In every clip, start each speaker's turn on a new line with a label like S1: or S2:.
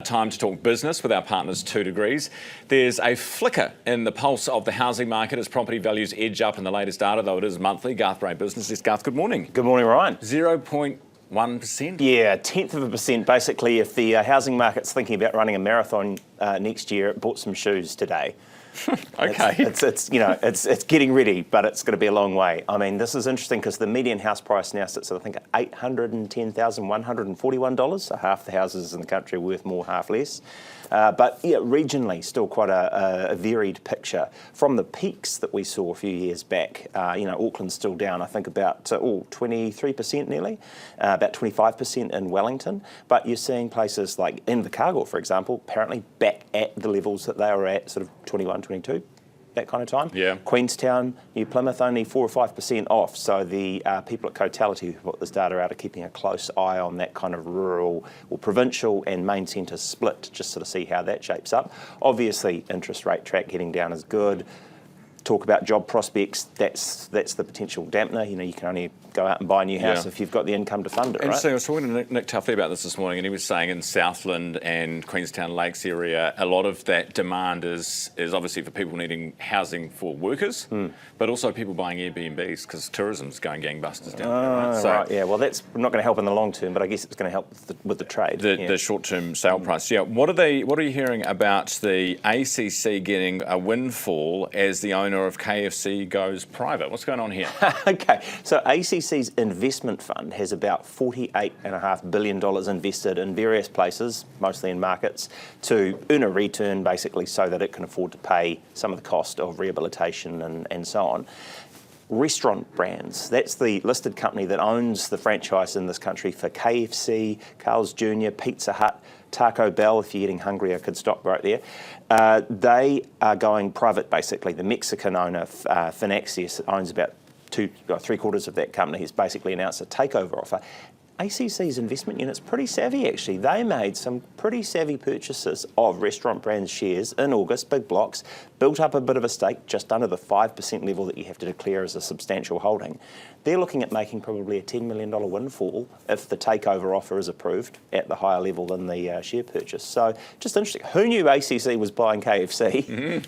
S1: time to talk business with our partners 2 Degrees. There's a flicker in the pulse of the housing market as property values edge up in the latest data, though it is monthly. Garth Bray, Business Desk. Garth, good morning.
S2: Good morning, Ryan.
S1: 0.1%?
S2: Yeah, 1/10%. Basically, if the housing market's thinking about running a marathon next year, it bought some shoes today.
S1: Okay.
S2: It's getting ready, but it's going to be a long way. I mean, this is interesting because the median house price now sits at, I think, $810,141. So half the houses in the country are worth more, half less. But yeah, regionally, still quite a varied picture. From the peaks that we saw a few years back, Auckland's still down, I think, about 23% nearly, about 25% in Wellington. But you're seeing places like Invercargill, for example, apparently back at the levels that they were at, sort of 21, 22, that kind of time.
S1: Yeah.
S2: Queenstown, New Plymouth, only 4 or 5% off. So the people at Cotality who put this data out are keeping a close eye on that kind of rural or provincial and main centre split to just sort of see how that shapes up. Obviously, interest rate track heading down is good. Talk about job prospects, that's the potential dampener. You can only go out and buy a new house if you've got the income to fund it, right?
S1: I was talking to Nick Tuffley about this morning, and he was saying in Southland and Queenstown Lakes area, a lot of that demand is obviously for people needing housing for workers, but also people buying Airbnbs because tourism's going gangbusters down there, right?
S2: Right, yeah. Well, that's not going to help in the long term, but I guess it's going to help with the trade.
S1: The short-term sale price. Yeah. What are you hearing about the ACC getting a windfall as the owner of KFC goes private? What's going on here?
S2: Okay, so ACC's investment fund has about $48.5 billion invested in various places, mostly in markets, to earn a return basically so that it can afford to pay some of the cost of rehabilitation and so on. Restaurant Brands, that's the listed company that owns the franchise in this country for KFC, Carl's Jr., Pizza Hut, Taco Bell. If you're getting hungry, I could stop right there. They are going private, basically. The Mexican owner, Finaccess, owns about 3/4 of that company, has basically announced a takeover offer. ACC's investment unit's pretty savvy, actually. They made some pretty savvy purchases of Restaurant Brands shares in August, big blocks, built up a bit of a stake just under the 5% level that you have to declare as a substantial holding. They're looking at making probably a $10 million windfall if the takeover offer is approved at the higher level than the share purchase. So just interesting. Who knew ACC was buying KFC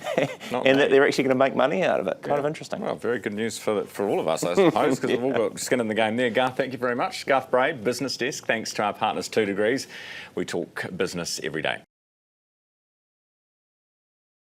S2: and that they're actually going to make money out of it? Kind of interesting.
S1: Well, very good news for all of us, I suppose, because we've all got skin in the game there. Garth, thank you very much. Garth Bray, Business Desk. Thanks to our partners 2 Degrees. We talk business every day.